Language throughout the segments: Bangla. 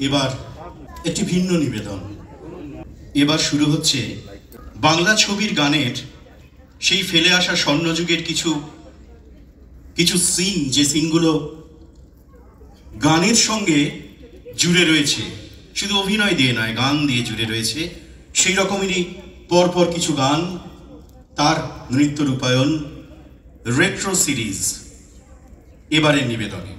এবার একটি ভিন্ন নিবেদন। এবার শুরু হচ্ছে বাংলা ছবির গানের সেই ফেলে আসা স্বর্ণযুগের কিছু কিছু সিন, যে সিনগুলো গানের সঙ্গে জুড়ে রয়েছে, শুধু অভিনয় দিয়ে নয়, গান দিয়ে জুড়ে রয়েছে। সেই রকমেরই পরপর কিছু গান, তার নৃত্য রূপায়ণ, রেট্রো সিরিজ এবারের নিবেদনে।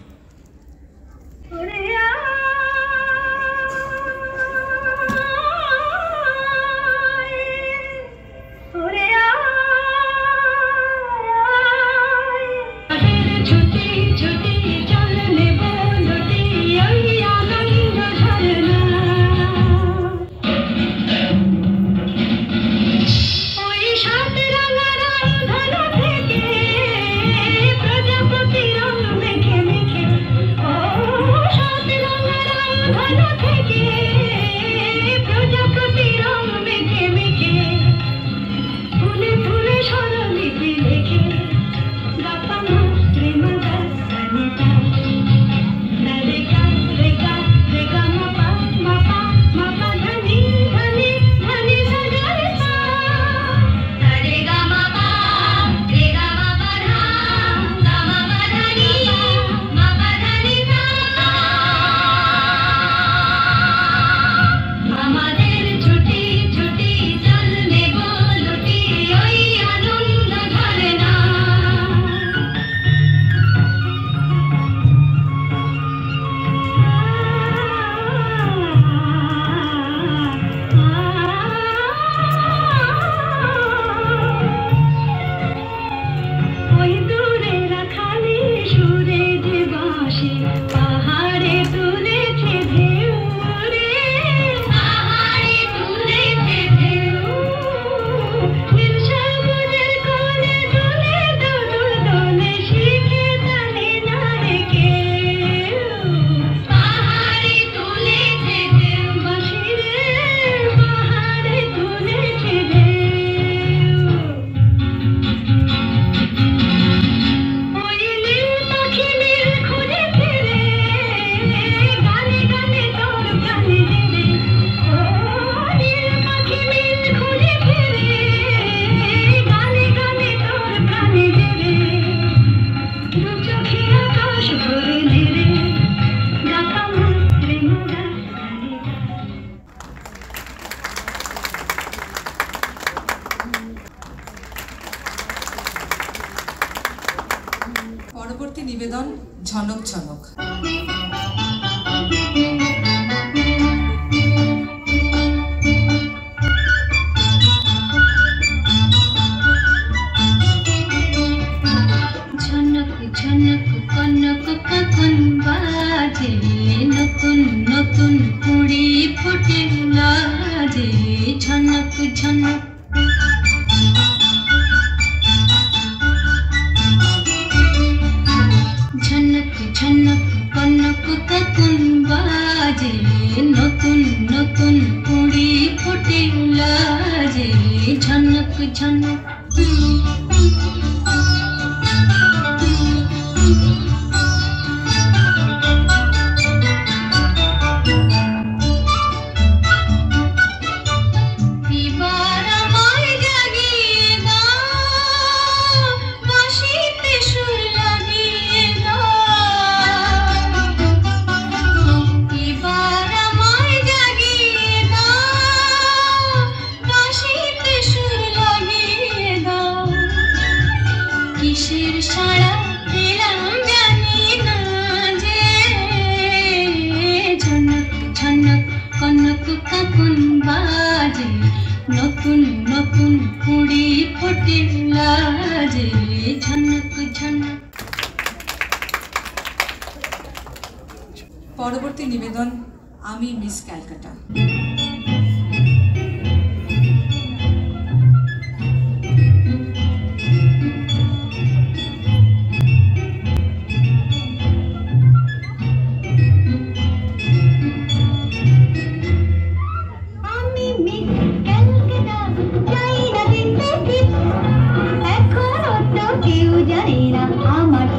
পরবর্তী নিবেদন ঝনক ঝনক। ঝনক ঝনক কনক কখন বাজে, নতুন নতুন কুড়ি ফুটে লাজে। ঝনক ঝনক ঝনক ঝনক কনক কখন বাজে, নতুন নতুন কুড়ি ফুটে লাজে। ঝনক ঝনক কিসের সাড়া পেলাম জানি না যে। ঝনক ঝনক কনক কখন বাজে, নতুন নতুন কুড়ি ফোটে লাজে। ঝনক ঝনক। পরবর্তী নিবেদন আমি মিস ক্যালকাটা। আমার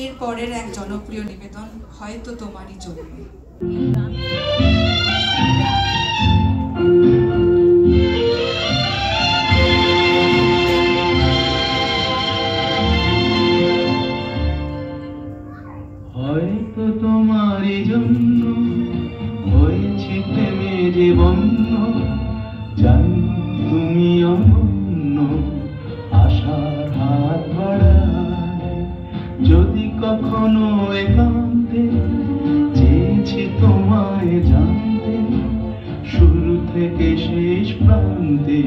এর পরের এক জনপ্রিয় নিবেদন হয়তো তোমারই জন্য। হয়তো তোমারই জন্য হয়েছে প্রেমের বন্য, জানি তুমি অনন্য, আশার হাত বাড়ায়। যদি কখনো একান্তে চেয়েছি তোমায় জানতে, শুরু থেকে শেষ প্রান্তে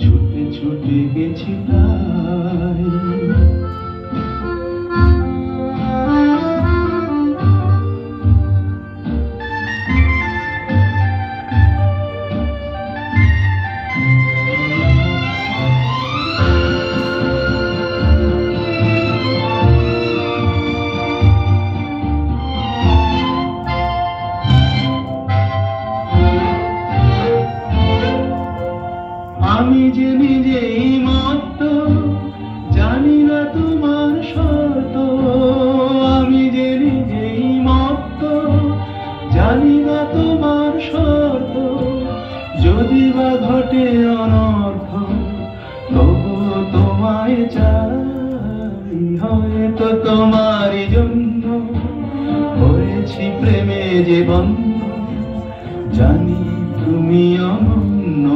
ছুটে ছুটে গেছি প্রায়। আমি যে নিজেই মত্ত, জানি না তোমার শর্ত। আমি যে নিজেই মত্ত, জানি না তোমার শর্ত। যদি বা ঘটে অনর্থ, তবুও তোমায় চাই। হয়তো তোমারই জন্য হয়েছি প্রেমে যে বন্ধ, জানি তুমি অনন্য,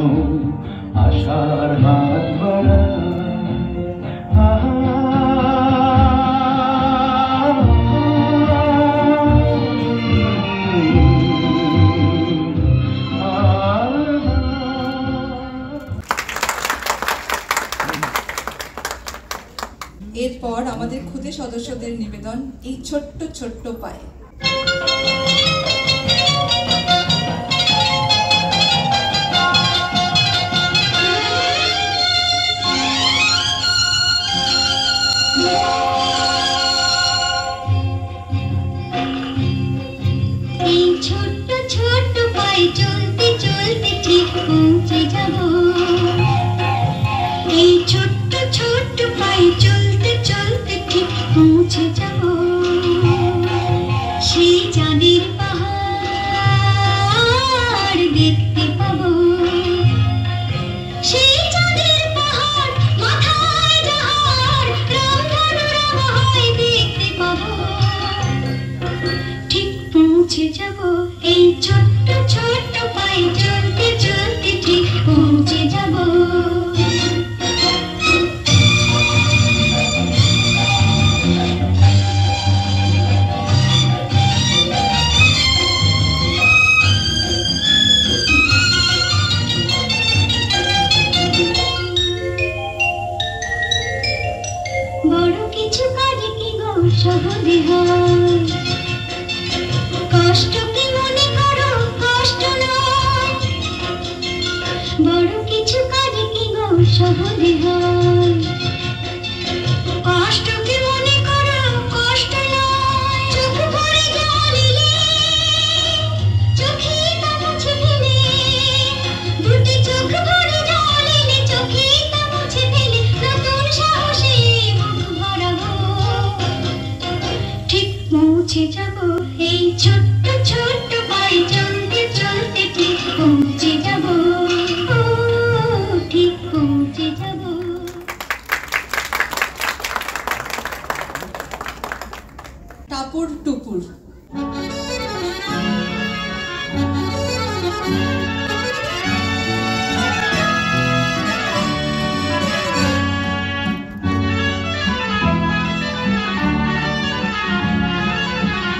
আশার হাত বাড়ায়। এরপর আমাদের ক্ষুদে সদস্যদের নিবেদন এই ছোট্ট ছোট্ট পায়ে। এই ছোট্ট ছোট্ট পায়ে চলতে চলতে ঠিক পৌঁছে যাব। এই ছোট্ট ছোট্ট পায়ে চলতে চলতে ঠিক পৌঁছে যাব। সেই চাঁদের পাহাড় দেখতে পাবো। সেই চাঁদের পাহাড় মাথায় যাহার, রংধনু হয় দেখতে পাবো। ঠিক পৌঁছে যাব। এই ছোট্ট ছোট্ট পায়ে চলতে চলতে ঠিক পৌঁছে যাব। বড় কিছু কাজে কি গো সহজে হয়, কষ্ট কি মনে করো কষ্ট নয়। বড় কিছু কাজে কি গো সহজে হয়, কষ্ট কি মনে করো কষ্ট নয়। চোখ ভরে জল এলে চোখে তা মুছে ফেলে, দুটি চোখ ভরে জল এলে চোখে তা মুছে ফেলে, নতুন সাহসে মুখ ভরাবো। ঠিক পৌঁছে যাব। এই ছোট্ট ছোট্ট পায়ে চলতে চলতে ঠিক পৌঁছে যাব। ও ঠিক পৌঁছে যাব। টাপুর টুপুর।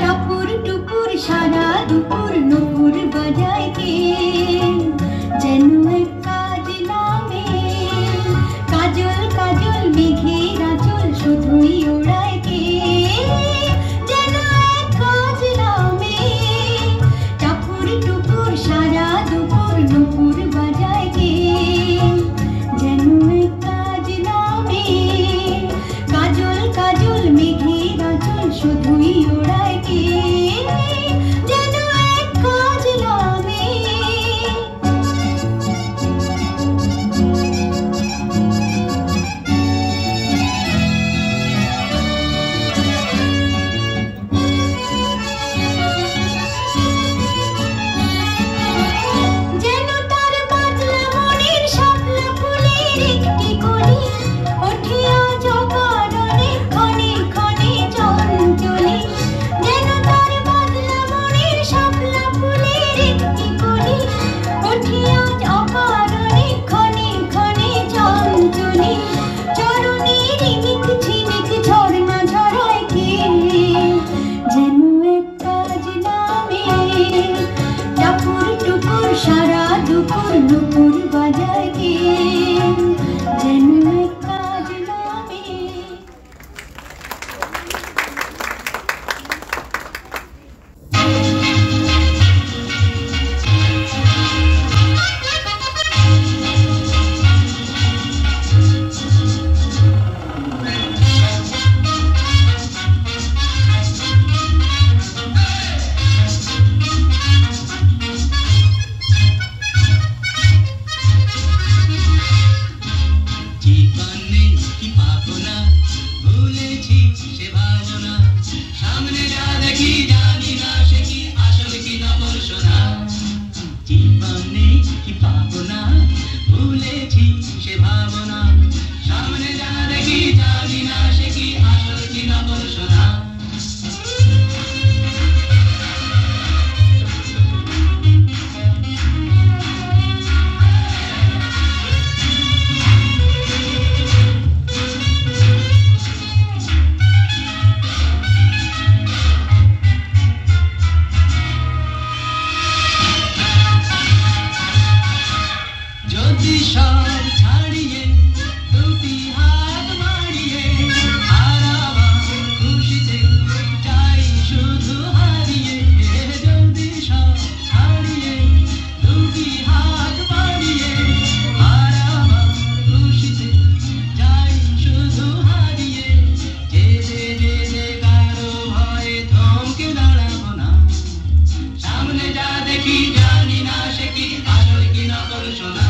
টাপুর টুপুর সারা দুপুর নুপুর বাজায় কে, যেন এক কাজ নামে। কাজল কাজল মেঘের আঁচল শুধুই ওড়ায় কে, যেন এক জীবন নেই কি পাবো না, ভুলেছি সে ভাবনা, সামনে যা দেখি জানি না সে কি আসল কি নকল সোনা। জীবন নেই কি পাবো না, ভুলেছি সে ভাবনা, সামনে যা দেখি জানি না সে কি আসল কি নকল সোনা। যদি সব ছাড়িয়ে দুটি হাত বাড়িয়ে আর আমার খুশিতে যাই শুধু হারিয়ে, যদি সব ছাড়িয়ে দুটি হাত বাড়িয়ে আর আমার খুশিতে যাই শুধু হারিয়ে, যেতে যেতে কারো ভয়ে থমকে দাঁড়াবো না, সামনে যা দেখি জানি না সে কি আসল কি নকল সোনা।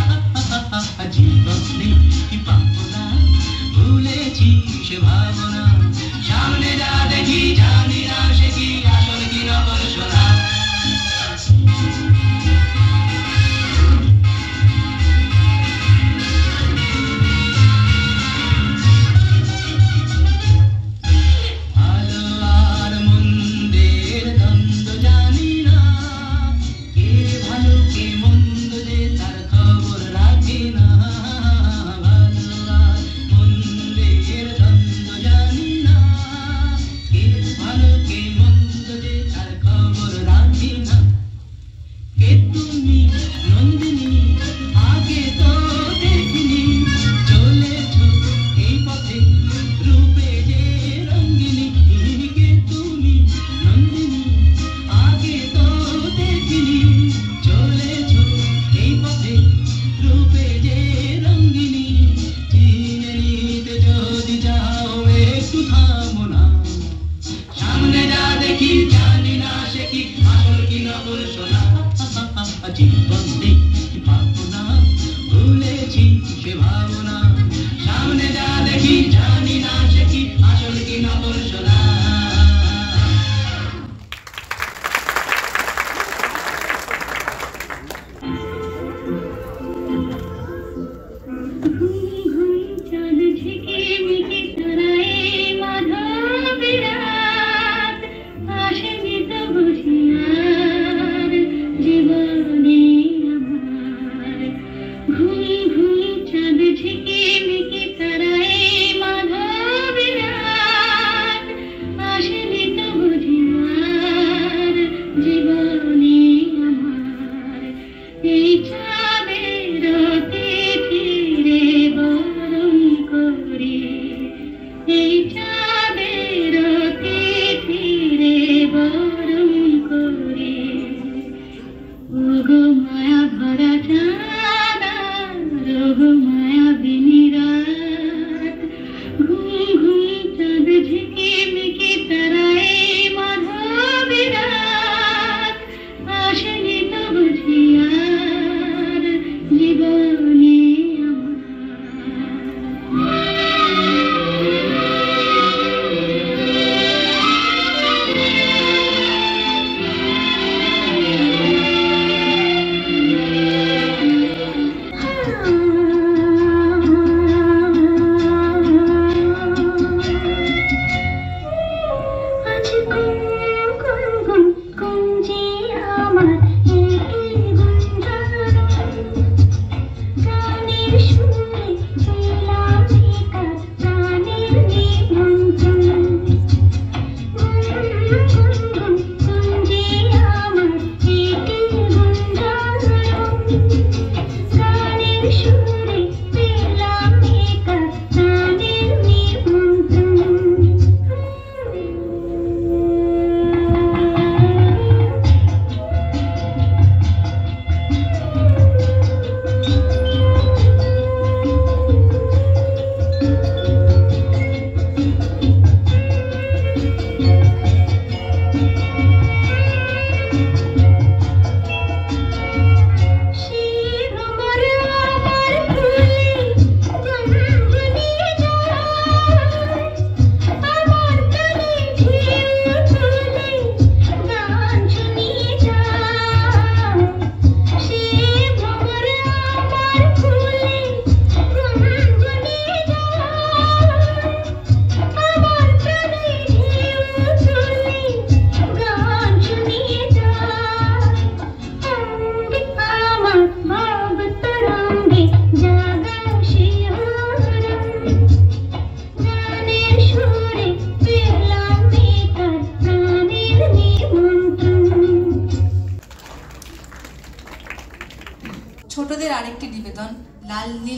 জীবন নেই কি পাবো না, ভুলেছি সে ভাবনা, সামনে যা দেখি জানি না সে কি আসল কি নকল সোনা। ভালো আর মন্দের দ্বন্দ্ব জানি না, কে ভালো কে মন্দ যে তার খবর রাখে না। ভালো আর মন্দের দ্বন্দ্ব জানি না, কে ভালো কে মন্দ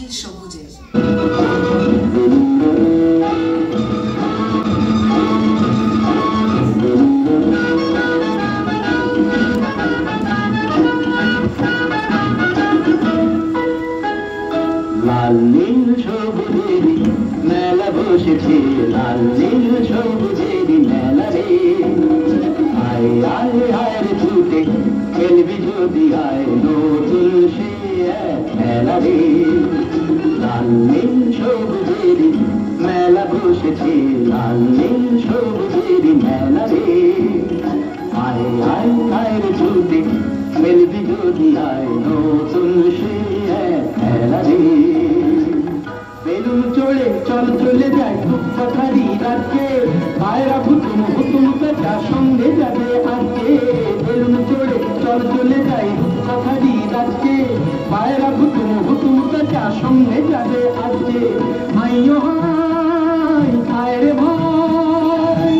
নীল সবুজের। লাল নীল সবুজেরই মেলা বসেছে, লাল নীল সবুজেরই মেলা রে। আয় আয় আয় রে ছুটে খেলবি যদি আয়, নতুন সে এক খেলা রে। লাল নীল সবুজেরই মেলা বসেছে, লাল নীল সবুজেরই মেলা রে। আয় আয় আয় রে ছুটে খেলবি যদি আয়, নতুন সে এক খেলা রে। বেলুন চড়ে চল চলে যায় রূপকথারি রাজ্যে, পায়রা হুতুম হুতুম পেঁচা সঙ্গে যাবে আজকে। বেলুন চড়ে চল চলে যায় রূপকথারি রাজ্যে, পায়রা হুতুম হুতুম পেঁচা সঙ্গে যাবে আজকে। হাইও হাই হায় রে ভাই,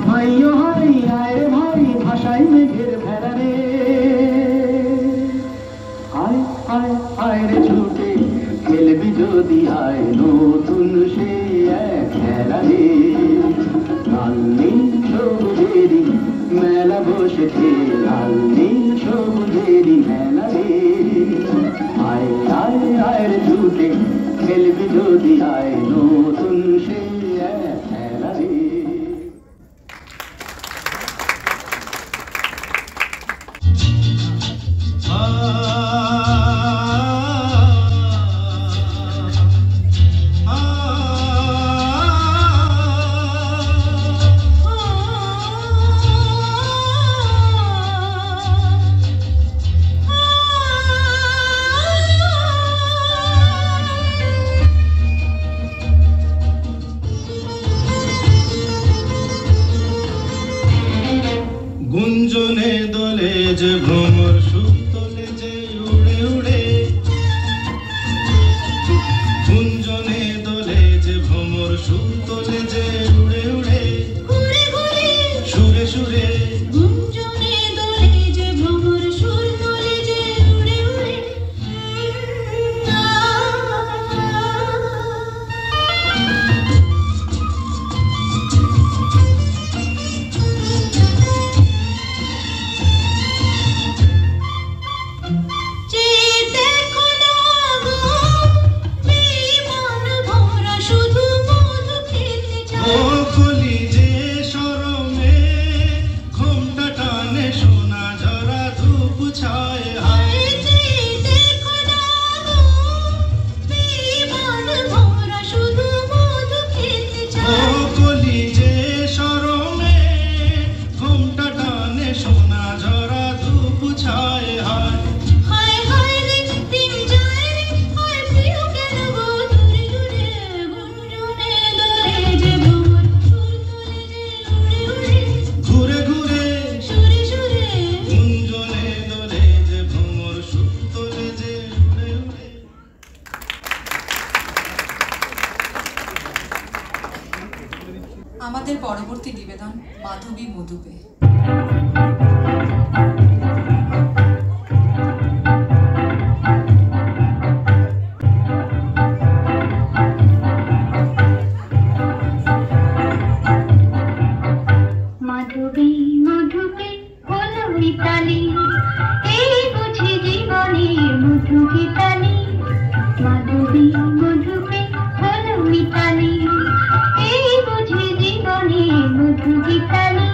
হাইও হাই হায় রে ভাই, ভাষায় মেঘের ভেড়া রে। আয় আয় আয় রে ছুটে খেলবি যদি আয়, নতুন সে এক খেলা রে। লাল নীল সবুজেরই মেলা বসেছে, লাল নীল সবুজেরই মেলা রে। আয় আয় আয় রে ছুটে খেলবি যদি আয়, নতুন সে এক খেলা রে। গুঞ্জনে দোলে যে ভ্রমর, সুখ তোলে যে উড়ে উড়ে। গুঞ্জনে দোলে যে ভ্রমর, সুখ তোলে যে উড়ে উড়ে। ঘুরে ঘুরে সুরে সুরে গুঞ্জনে দোলে যে ভ্রমর, সুর তোলে যে উড়ে উড়ে। যে দেখো না গো, বেঈমান ভরা শুধু মধু খেতে ও চায়। কলি যে শরমে, ঘোমটা টানে সোনা ঝরা ধূপ ছায় হায়। যে দেখো না গো, বেঈমান ভরা শুধু মধু খেতে ও চায়। কলি যে শরমে, ঘোমটা টানে সোনা ঝরা ধূপ ছায় হায়। হায় হায় রে দিন যায় রে, হায় প্রিয় কেন গো দূরে দূরে। গুঞ্জনে দোলে যে ভ্রমর, সুর তোলে যে উড়ে উড়ে। ঘুরে ঘুরে সুরে সুরে গুঞ্জনে দোলে যে ভ্রমর, সুখ তোলে যে উড়ে উড়ে। আমাদের পরবর্তী নিবেদন মাধবী মধুপে। মাধবী মধুপে হলো মিতালি, এই বুঝি জীবনের মধু গীতালি। মাধবী মধুপে হলো মিতালি, এই বুঝি জীবনের মধু গীতালি।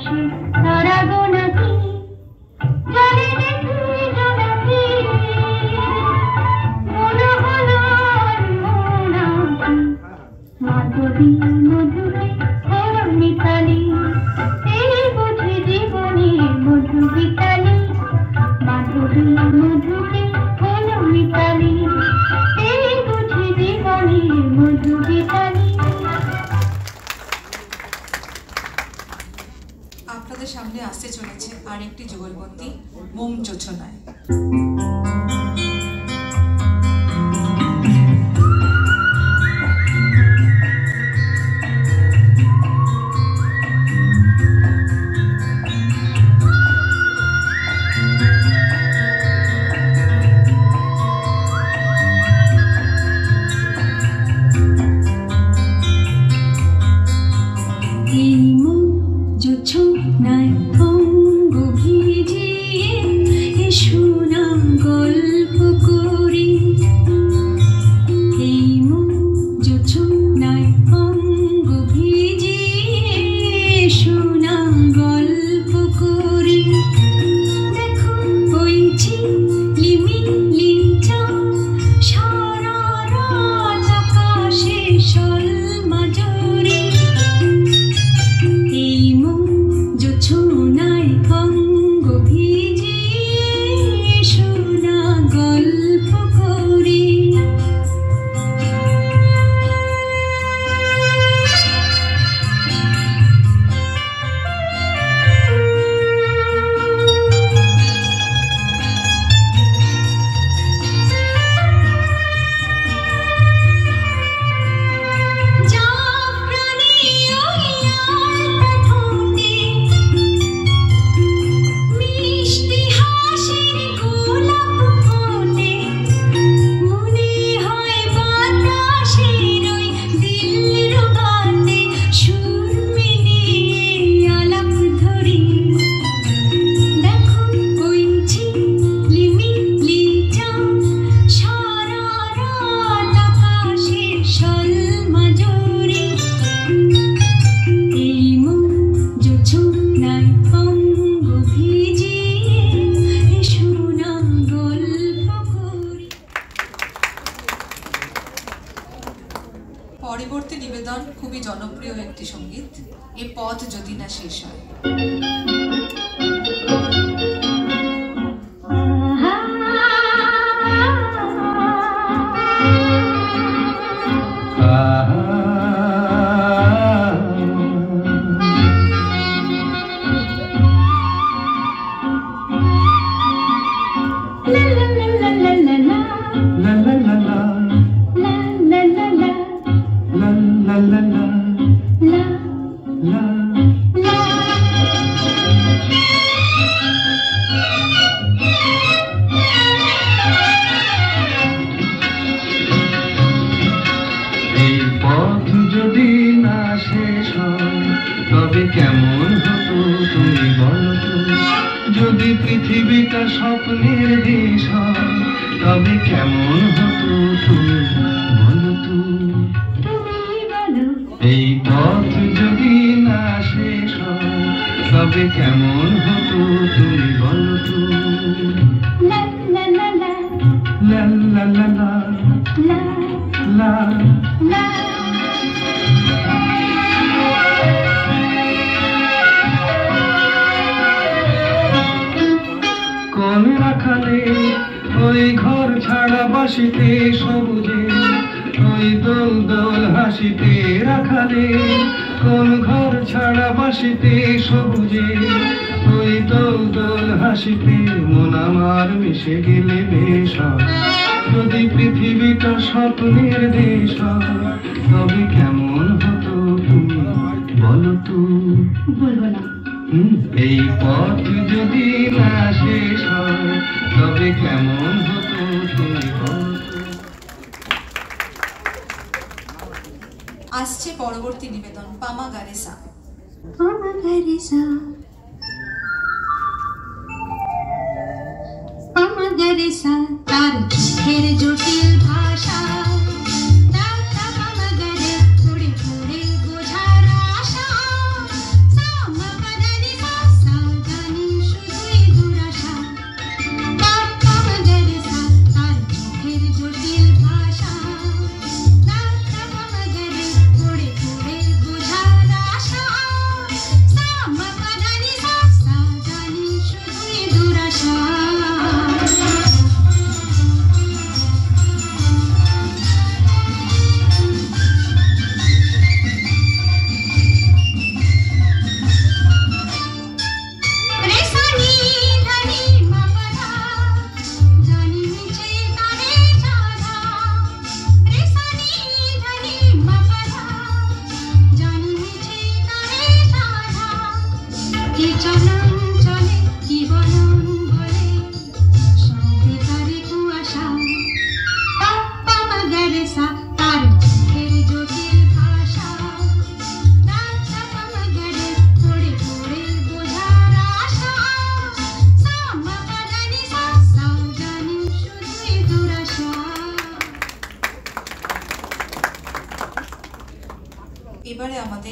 আকাশে তারা গোনাকি জানি রে তুই জোনাকি মনে হলো আর মোনাকি মাধুরী মধুরে হলো মিতালি এই বুঝি জীবনে মধু গীতালি মাধুরী মধুরে হলো মিতালি এই বুঝি জীবনে মধু গীতালি। আপনাদের সামনে আসতে চলেছে আরেকটি যুগলবন্দী মোম জোছনায়। পরবর্তী নিবেদন খুবই জনপ্রিয় একটি সঙ্গীত, এ পথ যদি না শেষ হয়। কেমন হতো তুমি বলো তো, যদি পৃথিবীটা স্বপ্নের দেশ হয়, তবে কেমন হতো তুমি বলো তো। এই পথ যদি না শেষ হয়, তবে কেমন হতো তুমি বলো তো। লা লা লা লা লা কোন রাখালে ওই ঘর ছাড়া বাসিতে সবুজে, ওই দোল দোল হাসিতে রাখালে কোন ঘর ছাড়া বাসিতে সবুজে, ওই দোল দোল হাসিতে মন আমার মিশে গেলে বেশ। যদি পৃথিবীটা স্বপ্নের দেশ হয়, তবে কেমন হতো তুমি বলো তো। বলবো না। এই পথ যদি না শেষ হয়, তবে কেমন হতো তুমি বলো তো। আসছে পরবর্তী নিবেদন পামা গারেসা। পামা গারেসা পামা গারেসা তার মুখের জটিল ভাষা, পামা গারে পড়ে পড়ে বোঝার আশা। সামা গারেসা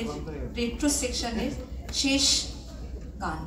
আমাদের রেট্রো সেকশনের শেষ গান।